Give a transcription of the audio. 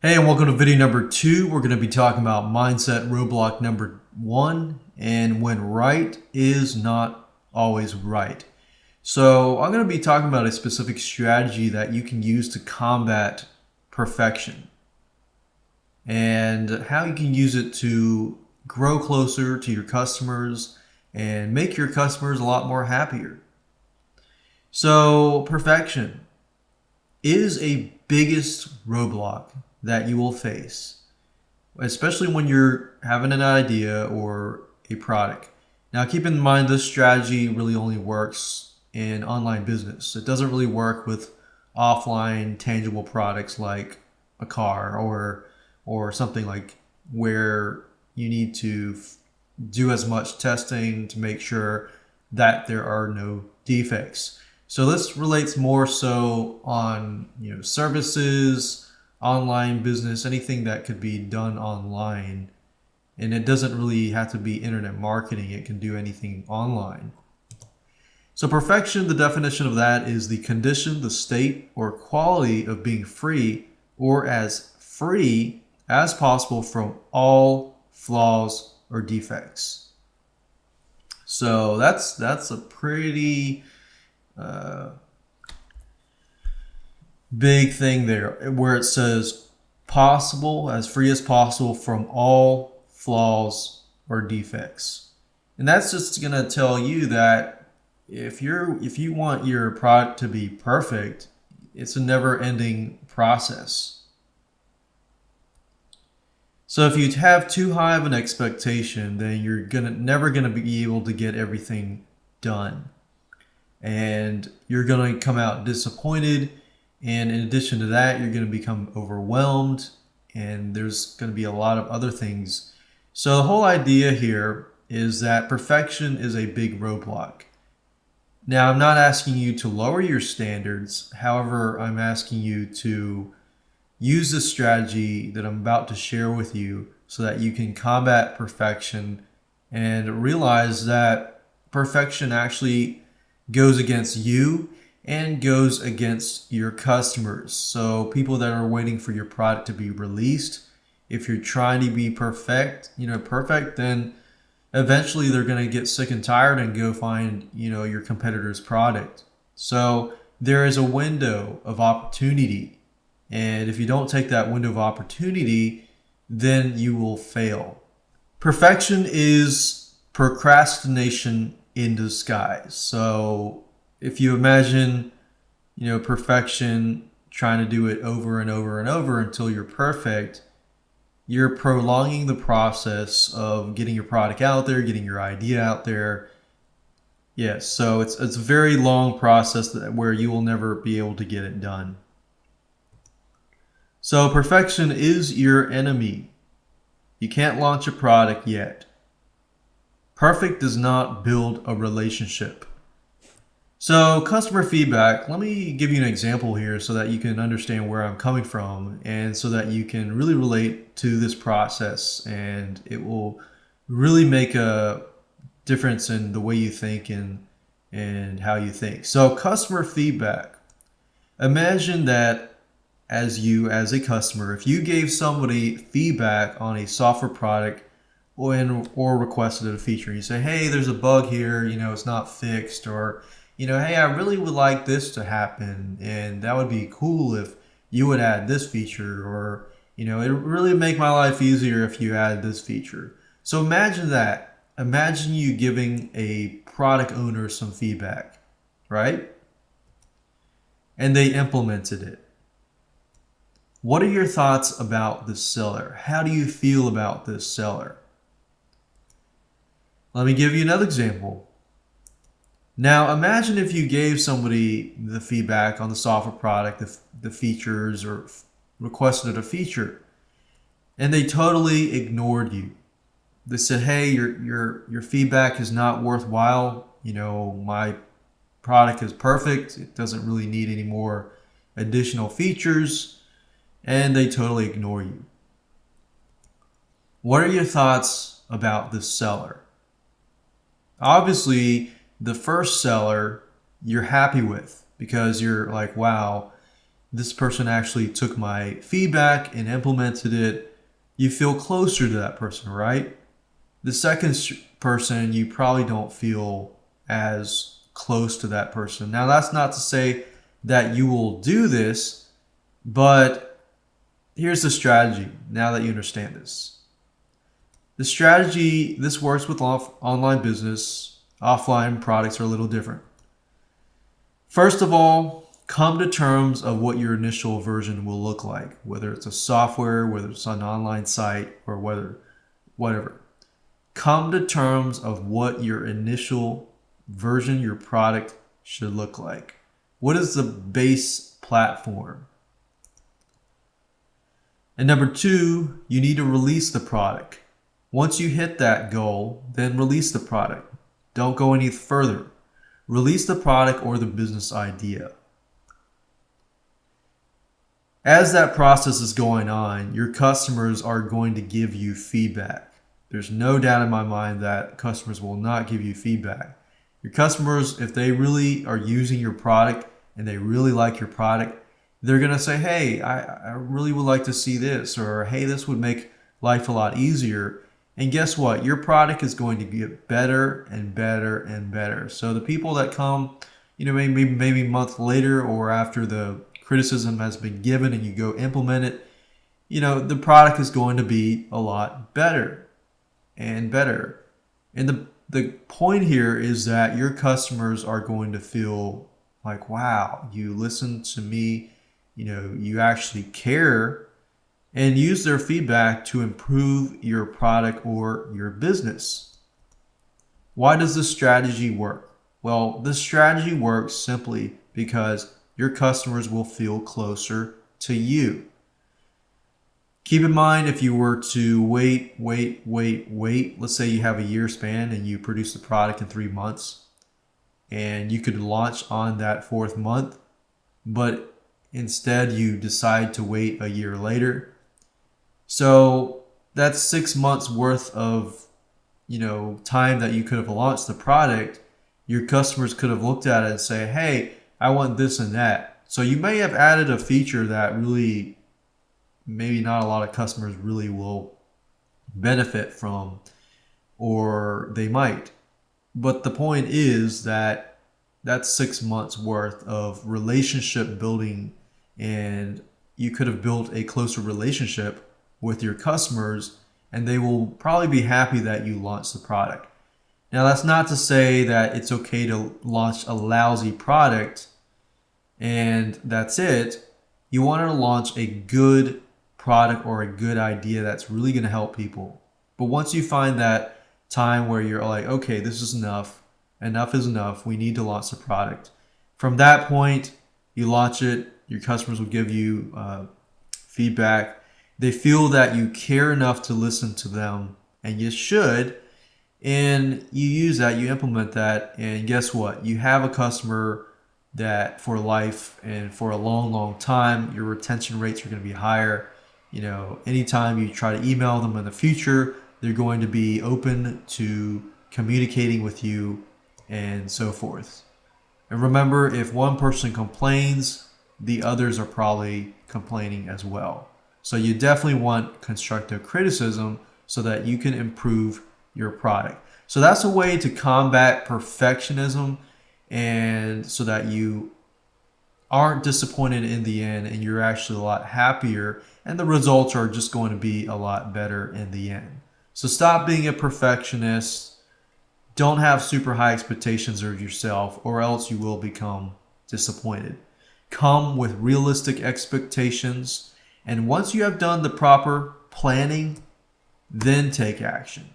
Hey, and welcome to video number 2. We're going to be talking about mindset roadblock number 1 and when right is not always right. So I'm going to be talking about a specific strategy that you can use to combat perfection and how you can use it to grow closer to your customers and make your customers a lot more happier. So perfection is a biggest roadblock that you will face, especially when you're having an idea or a product. Now, keep in mind this strategy really only works in online business. It doesn't really work with offline tangible products like a car or something like where you need to do as much testing to make sure that there are no defects. So this relates more so on services, online business, anything that could be done online. And it doesn't really have to be internet marketing. It can do anything online. So perfection, the definition of that is the condition, the state, or quality of being free or as free as possible from all flaws or defects. So that's a pretty big thing there, where it says possible, as free as possible from all flaws or defects. And that's just going to tell you that if you want your product to be perfect, it's a never-ending process. So if you have too high of an expectation, then you're never gonna be able to get everything done, and you're gonna come out disappointed. And in addition to that, you're going to become overwhelmed, and there's going to be a lot of other things. So the whole idea here is that perfection is a big roadblock. Now, I'm not asking you to lower your standards. However, I'm asking you to use this strategy that I'm about to share with you so that you can combat perfection and realize that perfection actually goes against you and goes against your customers. So people that are waiting for your product to be released, if you're trying to be perfect, then eventually they're going to get sick and tired and go find, your competitor's product. So there is a window of opportunity. And if you don't take that window of opportunity, then you will fail. Perfection is procrastination in disguise. So if you imagine, perfection, trying to do it over and over and over until you're perfect, you're prolonging the process of getting your product out there, getting your idea out there. Yes, so it's a very long process where you will never be able to get it done. So perfection is your enemy. You can't launch a product yet. Perfect does not build a relationship. So customer feedback, let me give you an example here so that you can understand where I'm coming from and so that you can really relate to this process, and it will really make a difference in the way you think and how you think. So customer feedback. Imagine that as a customer, if you gave somebody feedback on a software product or requested a feature, you say, hey, there's a bug here, it's not fixed, or hey, I really would like this to happen, and that would be cool if you would add this feature, or, it would really make my life easier if you add this feature. So imagine that. Imagine you giving a product owner some feedback, right? And they implemented it. What are your thoughts about the seller? How do you feel about this seller? Let me give you another example. Now, imagine if you gave somebody the feedback on the software product, the features, or requested a feature, and they totally ignored you. They said, hey, your feedback is not worthwhile. My product is perfect. It doesn't really need any more additional features, and they totally ignore you. What are your thoughts about this seller? Obviously, the first seller you're happy with because you're like, wow, this person actually took my feedback and implemented it, you feel closer to that person, right? The second person, you probably don't feel as close to that person. Now, that's not to say that you will do this, but here's the strategy now that you understand this. The strategy, this works with online business. Offline products are a little different. First of all, come to terms of what your initial version will look like, whether it's a software, whether it's an online site, or whatever. Come to terms of what your initial version, your product should look like. What is the base platform? And number two, you need to release the product. Once you hit that goal, then release the product. Don't go any further. Release the product or the business idea. As that process is going on, your customers are going to give you feedback. There's no doubt in my mind that customers will not give you feedback. Your customers, if they really are using your product and they really like your product, they're going to say, hey, I really would like to see this, or hey, this would make life a lot easier. And guess what? Your product is going to get better and better and better. So the people that come, maybe a month later or after the criticism has been given and you go implement it, the product is going to be a lot better and better. And the point here is that your customers are going to feel like, wow, you listened to me, you actually care, and use their feedback to improve your product or your business. Why does this strategy work? Well, this strategy works simply because your customers will feel closer to you. Keep in mind, if you were to wait, let's say you have a year span and you produce the product in 3 months, and you could launch on that 4th month, but instead you decide to wait a year later. So that's 6 months worth of, time that you could have launched the product. Your customers could have looked at it and say, hey, I want this and that. So you may have added a feature that really, maybe not a lot of customers really will benefit from, or they might. But the point is that that's 6 months worth of relationship building, and you could have built a closer relationship with your customers, and they will probably be happy that you launched the product. Now, that's not to say that it's okay to launch a lousy product and that's it. You want to launch a good product or a good idea that's really going to help people. But once you find that time where you're like, okay, this is enough is enough, we need to launch the product. From that point, you launch it, your customers will give you feedback. They feel that you care enough to listen to them, and you should, and you use that, you implement that, and guess what? You have a customer that for life and for a long time. Your retention rates are going to be higher. Anytime you try to email them in the future, they're going to be open to communicating with you and so forth. And remember, if one person complains, the others are probably complaining as well. So you definitely want constructive criticism so that you can improve your product. So that's a way to combat perfectionism, and so that you aren't disappointed in the end and you're actually a lot happier, and the results are just going to be a lot better in the end. So stop being a perfectionist. Don't have super high expectations of yourself, or else you will become disappointed. Come with realistic expectations, and once you have done the proper planning, then take action.